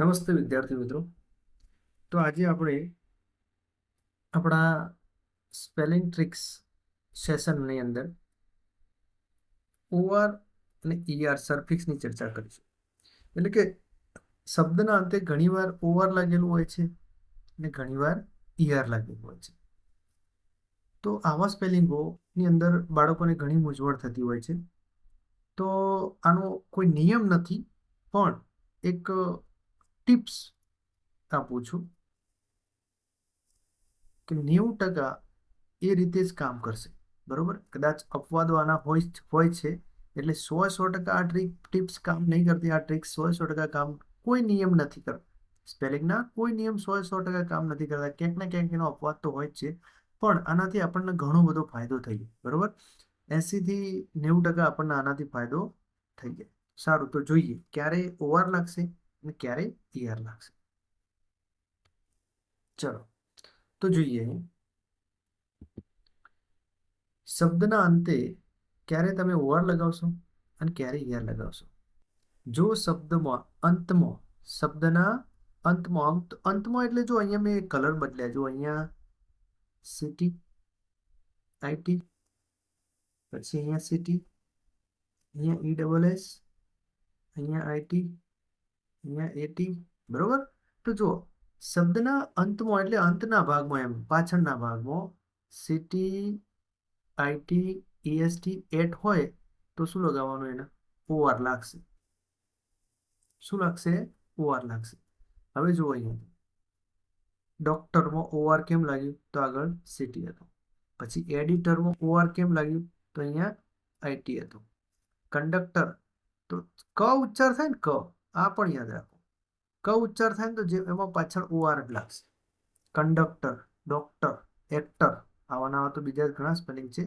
નમસ્તે વિદ્યાર્થી મિત્રો. તો આજે આપણે આપણા સ્પેલિંગ ટ્રિક્સ સેશનની અંદર ઓઆર અને ઈઆર સર્ફિક્સની ચર્ચા કરીશું. એટલે કે શબ્દના અંતે ઘણીવાર ઓઆર લાગેલું હોય છે અને ઘણીવાર ઈઆર લાગેલું હોય છે. તો આવા સ્પેલિંગોની અંદર બાળકોને ઘણી મૂંઝવણ થતી હોય છે. તો આનો કોઈ નિયમ નથી, પણ એક ટિપ્સ આપું છું કે 90% એ રીતે જ કામ કરશે. બરોબર, કદાચ અપવાદો આના હોય છે, એટલે 100% આ ટિપ્સ કામ નહીં કરતી. આ ટ્રિક્સ 100% કામ, કોઈ નિયમ નથી કરતો સ્પેલિંગના. કોઈ નિયમ 100% કામ નથી કરતા. ક્યાંક ને ક્યાંક એનો અપવાદ તો હોય જ છે, પણ આનાથી આપણને ઘણો બધો ફાયદો થઈ જાય. બરોબર, 80 થી 90% આપણને આનાથી ફાયદો થઈ જાય. સારું, તો જોઈએ ક્યારે ઓઆર લાગશે અને ક્યારે ઈઆર લાગશે. ચલો, તો જોઈએ. શબ્દના અંતે ક્યારે તમે ઓઆર લગાવશો અને ક્યારે ઈઆર લગાવશો. જો શબ્દના અંતમાં એટલે જો અહીંયા મેં કલર બદલ્યા. જો અહીંયા સિટી આઈટી, પછી અહીંયા સિટી, અહીંયા ESS, અહીંયા આઈટી, અહીંયા એટી. બરોબર, તો જો શબ્દના અંતમાં એટલે અંતના ભાગમાં, એમ પાછળના ભાગમાં સિટી આઈટી EST એટ હોય તો શું લગાવવાનું? એને ઓઆર લાગશે. શું લાગશે? ઓઆર લાગશે. હવે જુઓ, અહીંયા ડોક્ટરમાં ઓઆર કેમ લાગ્યું? તો આગળ સિટી હતો. પછી એડિટરમાં ઓઆર કેમ લાગ્યું? તો અહીંયા આઈટી હતું. કંડક્ટર, તો ક ઉચ્ચાર થાય ને, ક, આ પણ યાદ રાખો. ક ઉચ્ચાર થાય ને તો જે એમાં પાછળ ઓઆર જ લાગશે. કંડક્ટર, ડોક્ટર, એક્ટર, આવા તો બીજા ઘણા સ્પેલિંગ છે.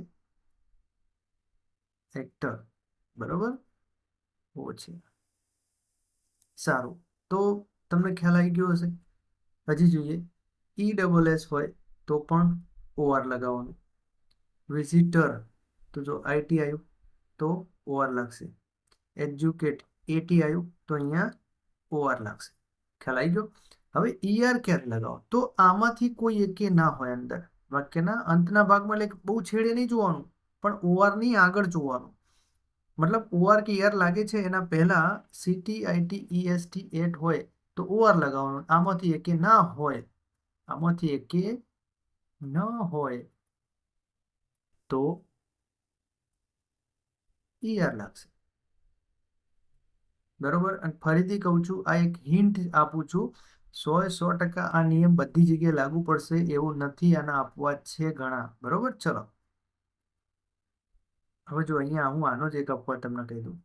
એક્ટર, બરોબર, ઓ છે. સારું, તો તમને ખ્યાલ આવી ગયો હશે. હજી જોઈએ. ESS હોય તો પણ ઓઆર લગાવવાનું. વિઝિટર, તો જો આઈટી આવ્યું તો ઓઆર લાગશે. એજ્યુકેટ, એટી આવ્યું તો અહીંયા ઓઆર લાગશે. ખ્યાલ આવી ગયો. હવે ઈઆર ક્યારે લગાવો? તો આમાંથી કોઈ એકે ના હોય અંદર વાક્યના અંતના ભાગમાં, એટલે બહુ છેડે નહીં જોવાનું, પણ ઓઆર ની આગળ જોવાનું. મતલબ ઓઆર કે ઈઆર લાગે છે એના પહેલા સિટી આઈટી EST એટ હોય તો ઓઆર લગાવવાનું. આમાંથી એકે ના હોય, આમાંથી એકે ન હોય તો ઈઆર લાગશે. બરોબર, અને ફરીથી કહું છું, આ એક હિન્ટ આપું છું. 100% આ નિયમ બધી જગ્યાએ લાગુ પડશે એવું નથી. આના અપવાદ છે ઘણા. બરોબર, ચલો હવે જો અહીંયા હું આનો જ એક અપવાદ તમને કહી દઉં.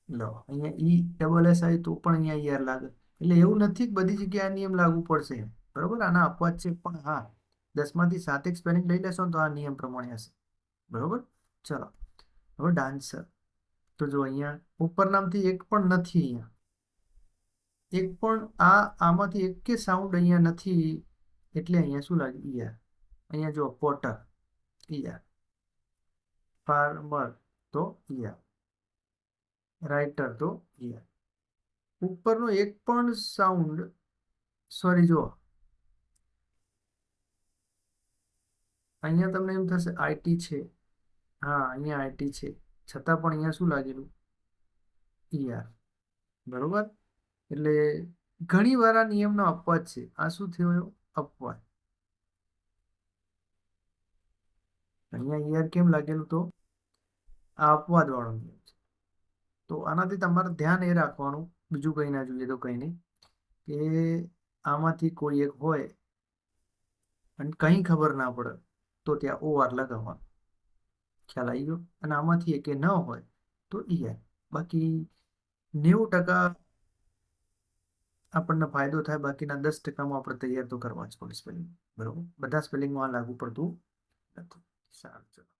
લો, અહીંયા ESS આવી તો પણ અહીંયા ઈઆર લાગે. એટલે એવું નથી કે બધી જગ્યાએ આ નિયમ લાગુ પડશે. બરોબર, આના અપવાદ છે, પણ હા, 10માંથી 7 સ્પેલિંગ લઈ લેશો તો આ નિયમ પ્રમાણે હશે. બરોબર, ચલો હવે ડાન્સર. તો જો અહીંયા ઉપર નામથી એક પણ નથી. અહીંયા એક પણ આમાંથી એક કે સાઉન્ડ અહીંયા નથી, એટલે અહીંયા શું લાગે? ઈઆર. અહીંયા જો પોટર, ઈઆર. ફાર્મર, તો ઈઆર. રાઇટર, તો ઈઆર. ઉપરનો એક પણ સાઉન્ડ, સોરી, જો અહીંયા તમને એમ થશે આઈટી છે. હા, અહીંયા આઈટી છે, છતાં પણ અહીંયા શું લાગેલું? ઈઆર. બરોબર, એટલે ઘણી વાર આ નિયમનો અપવાદ છે. આ શું થયો? અપવાદ. અહીંયા ઈઆર કેમ લાગેલું? તો આ અપવાદ વાળો નિયમ છે. તો આનાથી તમારે ધ્યાન એ રાખવાનું, બીજું કંઈ ના જોઈએ તો કંઈ નહીં, કે આમાંથી કોઈ એક હોય અને કંઈ ખબર ના પડે તો ત્યાં ઓઆર લગાવવાનું. ખ્યાલ આવી ગયો. અને આમાંથી એક ન હોય તો ઈઆર. બાકી 90% આપણને ફાયદો થાય. બાકીના 10%માં આપણે તૈયાર તો કરવા જ પડે સ્પેલિંગ. બરોબર, બધા સ્પેલિંગમાં લાગુ પડતું નથી. સારું, ચલો.